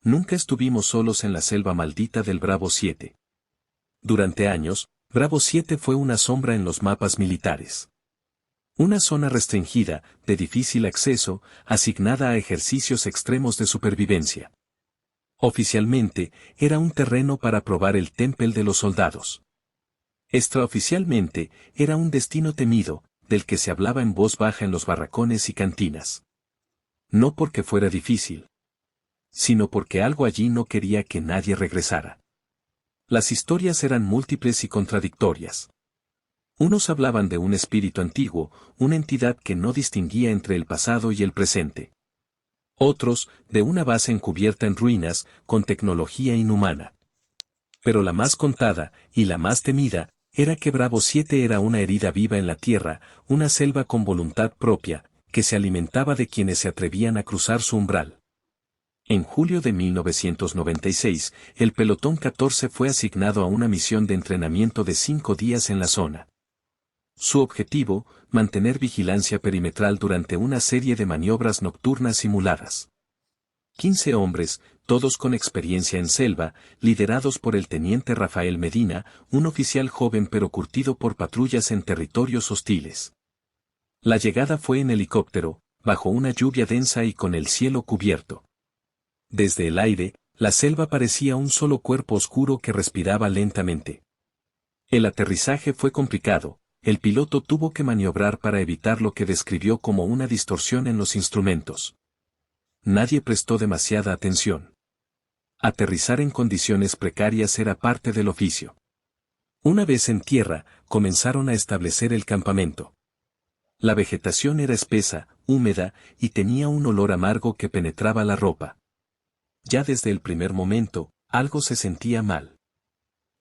Nunca estuvimos solos en la selva maldita del Bravo 7. Durante años, Bravo 7 fue una sombra en los mapas militares. Una zona restringida, de difícil acceso, asignada a ejercicios extremos de supervivencia. Oficialmente, era un terreno para probar el tempel de los soldados. Extraoficialmente, era un destino temido, del que se hablaba en voz baja en los barracones y cantinas. No porque fuera difícil, sino porque algo allí no quería que nadie regresara. Las historias eran múltiples y contradictorias. Unos hablaban de un espíritu antiguo, una entidad que no distinguía entre el pasado y el presente. Otros, de una base encubierta en ruinas, con tecnología inhumana. Pero la más contada, y la más temida, era que Bravo 7 era una herida viva en la tierra, una selva con voluntad propia, que se alimentaba de quienes se atrevían a cruzar su umbral. En julio de 1996, el Pelotón 14 fue asignado a una misión de entrenamiento de 5 días en la zona. Su objetivo, mantener vigilancia perimetral durante una serie de maniobras nocturnas simuladas. 15 hombres, todos con experiencia en selva, liderados por el teniente Rafael Medina, un oficial joven pero curtido por patrullas en territorios hostiles. La llegada fue en helicóptero, bajo una lluvia densa y con el cielo cubierto. Desde el aire, la selva parecía un solo cuerpo oscuro que respiraba lentamente. El aterrizaje fue complicado, el piloto tuvo que maniobrar para evitar lo que describió como una distorsión en los instrumentos. Nadie prestó demasiada atención. Aterrizar en condiciones precarias era parte del oficio. Una vez en tierra, comenzaron a establecer el campamento. La vegetación era espesa, húmeda, y tenía un olor amargo que penetraba la ropa. Ya desde el primer momento, algo se sentía mal.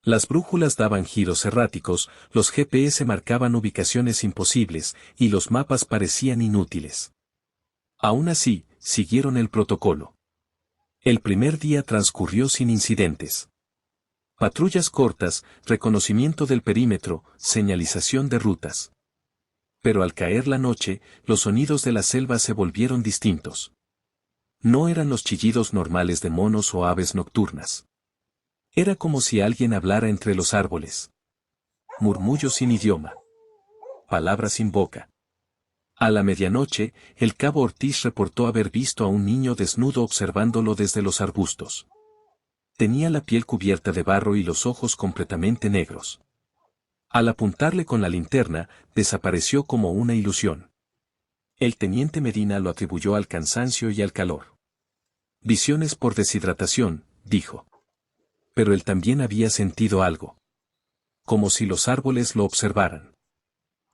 Las brújulas daban giros erráticos, los GPS marcaban ubicaciones imposibles, y los mapas parecían inútiles. Aún así, siguieron el protocolo. El primer día transcurrió sin incidentes. Patrullas cortas, reconocimiento del perímetro, señalización de rutas. Pero al caer la noche, los sonidos de la selva se volvieron distintos. No eran los chillidos normales de monos o aves nocturnas. Era como si alguien hablara entre los árboles. Murmullos sin idioma. Palabras sin boca. A la medianoche, el cabo Ortiz reportó haber visto a un niño desnudo observándolo desde los arbustos. Tenía la piel cubierta de barro y los ojos completamente negros. Al apuntarle con la linterna, desapareció como una ilusión. El teniente Medina lo atribuyó al cansancio y al calor. Visiones por deshidratación, dijo. Pero él también había sentido algo. Como si los árboles lo observaran.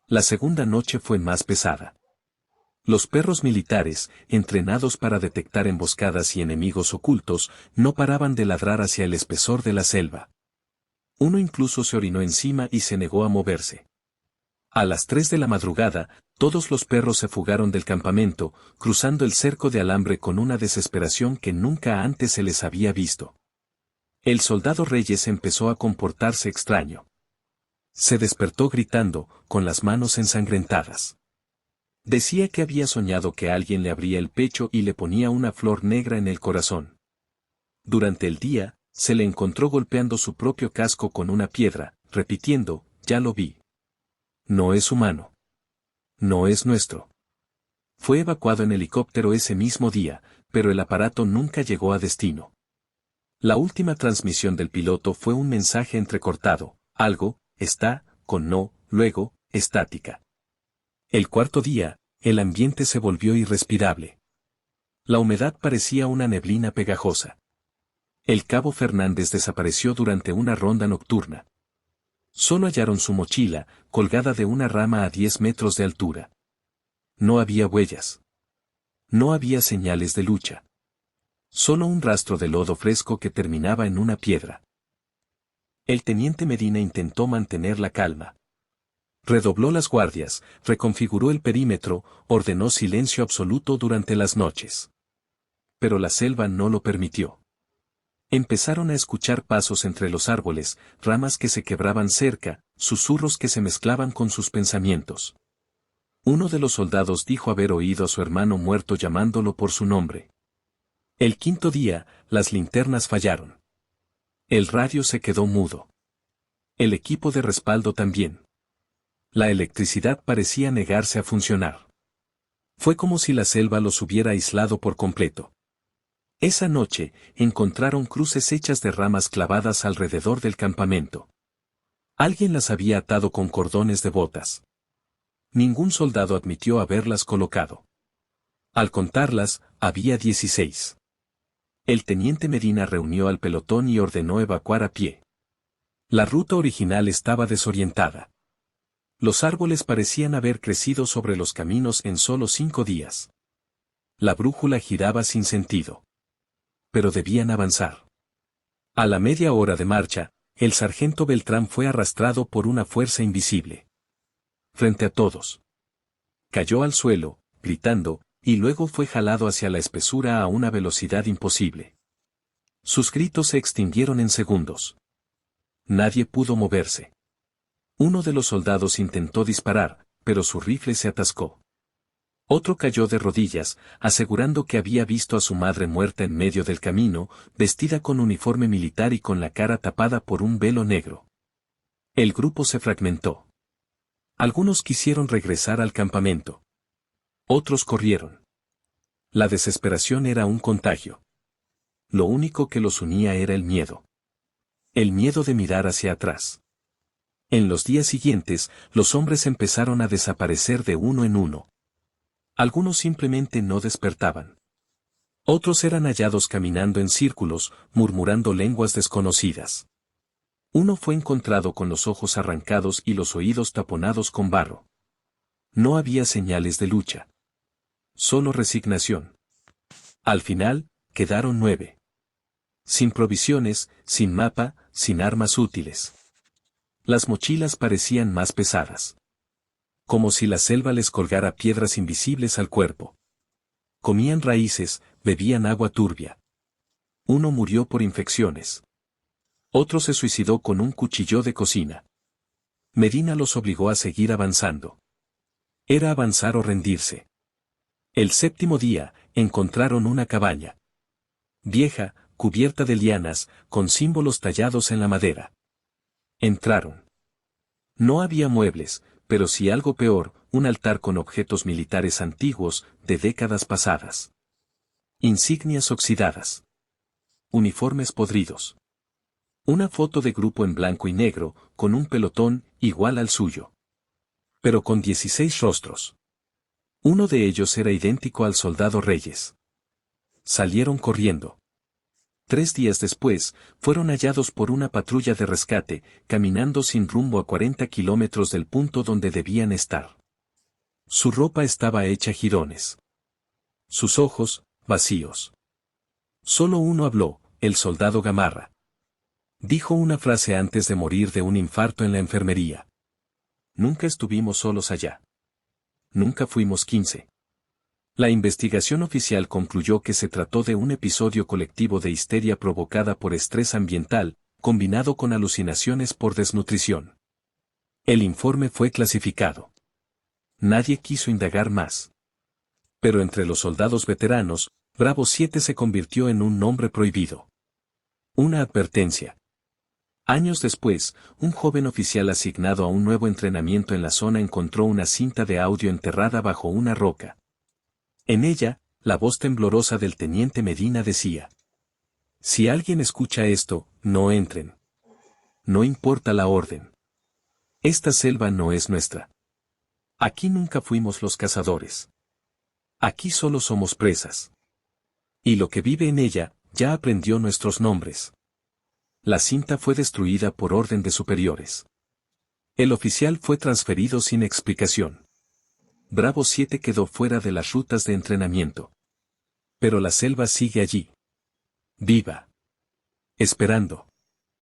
La segunda noche fue más pesada. Los perros militares, entrenados para detectar emboscadas y enemigos ocultos, no paraban de ladrar hacia el espesor de la selva. Uno incluso se orinó encima y se negó a moverse. A las 3 de la madrugada, todos los perros se fugaron del campamento, cruzando el cerco de alambre con una desesperación que nunca antes se les había visto. El soldado Reyes empezó a comportarse extraño. Se despertó gritando, con las manos ensangrentadas. Decía que había soñado que alguien le abría el pecho y le ponía una flor negra en el corazón. Durante el día, se le encontró golpeando su propio casco con una piedra, repitiendo, ya lo vi. No es humano. No es nuestro. Fue evacuado en helicóptero ese mismo día, pero el aparato nunca llegó a destino. La última transmisión del piloto fue un mensaje entrecortado, algo, está, con no, luego, estática. El cuarto día, el ambiente se volvió irrespirable. La humedad parecía una neblina pegajosa. El cabo Fernández desapareció durante una ronda nocturna. Solo hallaron su mochila, colgada de una rama a 10 metros de altura. No había huellas. No había señales de lucha. Solo un rastro de lodo fresco que terminaba en una piedra. El teniente Medina intentó mantener la calma. Redobló las guardias, reconfiguró el perímetro, ordenó silencio absoluto durante las noches. Pero la selva no lo permitió. Empezaron a escuchar pasos entre los árboles, ramas que se quebraban cerca, susurros que se mezclaban con sus pensamientos. Uno de los soldados dijo haber oído a su hermano muerto llamándolo por su nombre. El quinto día, las linternas fallaron. El radio se quedó mudo. El equipo de respaldo también. La electricidad parecía negarse a funcionar. Fue como si la selva los hubiera aislado por completo. Esa noche, encontraron cruces hechas de ramas clavadas alrededor del campamento. Alguien las había atado con cordones de botas. Ningún soldado admitió haberlas colocado. Al contarlas, había 16. El teniente Medina reunió al pelotón y ordenó evacuar a pie. La ruta original estaba desorientada. Los árboles parecían haber crecido sobre los caminos en solo 5 días. La brújula giraba sin sentido. Pero debían avanzar. A la media hora de marcha, el sargento Beltrán fue arrastrado por una fuerza invisible. Frente a todos. Cayó al suelo, gritando, y luego fue jalado hacia la espesura a una velocidad imposible. Sus gritos se extinguieron en segundos. Nadie pudo moverse. Uno de los soldados intentó disparar, pero su rifle se atascó. Otro cayó de rodillas, asegurando que había visto a su madre muerta en medio del camino, vestida con uniforme militar y con la cara tapada por un velo negro. El grupo se fragmentó. Algunos quisieron regresar al campamento. Otros corrieron. La desesperación era un contagio. Lo único que los unía era el miedo. El miedo de mirar hacia atrás. En los días siguientes, los hombres empezaron a desaparecer de uno en uno. Algunos simplemente no despertaban. Otros eran hallados caminando en círculos, murmurando lenguas desconocidas. Uno fue encontrado con los ojos arrancados y los oídos taponados con barro. No había señales de lucha. Solo resignación. Al final, quedaron 9. Sin provisiones, sin mapa, sin armas útiles. Las mochilas parecían más pesadas. Como si la selva les colgara piedras invisibles al cuerpo. Comían raíces, bebían agua turbia. Uno murió por infecciones. Otro se suicidó con un cuchillo de cocina. Medina los obligó a seguir avanzando. Era avanzar o rendirse. El séptimo día, encontraron una cabaña. Vieja, cubierta de lianas, con símbolos tallados en la madera. Entraron. No había muebles, pero sí algo peor, un altar con objetos militares antiguos, de décadas pasadas. Insignias oxidadas. Uniformes podridos. Una foto de grupo en blanco y negro, con un pelotón, igual al suyo. Pero con 16 rostros. Uno de ellos era idéntico al soldado Reyes. Salieron corriendo. 3 días después, fueron hallados por una patrulla de rescate, caminando sin rumbo a 40 kilómetros del punto donde debían estar. Su ropa estaba hecha jirones. Sus ojos, vacíos. Solo uno habló, el soldado Gamarra. Dijo una frase antes de morir de un infarto en la enfermería. Nunca estuvimos solos allá. Nunca fuimos 15. La investigación oficial concluyó que se trató de un episodio colectivo de histeria provocada por estrés ambiental, combinado con alucinaciones por desnutrición. El informe fue clasificado. Nadie quiso indagar más. Pero entre los soldados veteranos, Bravo 7 se convirtió en un nombre prohibido. Una advertencia. Años después, un joven oficial asignado a un nuevo entrenamiento en la zona encontró una cinta de audio enterrada bajo una roca. En ella, la voz temblorosa del teniente Medina decía: si alguien escucha esto, no entren. No importa la orden. Esta selva no es nuestra. Aquí nunca fuimos los cazadores. Aquí solo somos presas. Y lo que vive en ella, ya aprendió nuestros nombres. La cinta fue destruida por orden de superiores. El oficial fue transferido sin explicación. Bravo 7 quedó fuera de las rutas de entrenamiento. Pero la selva sigue allí. Viva. Esperando.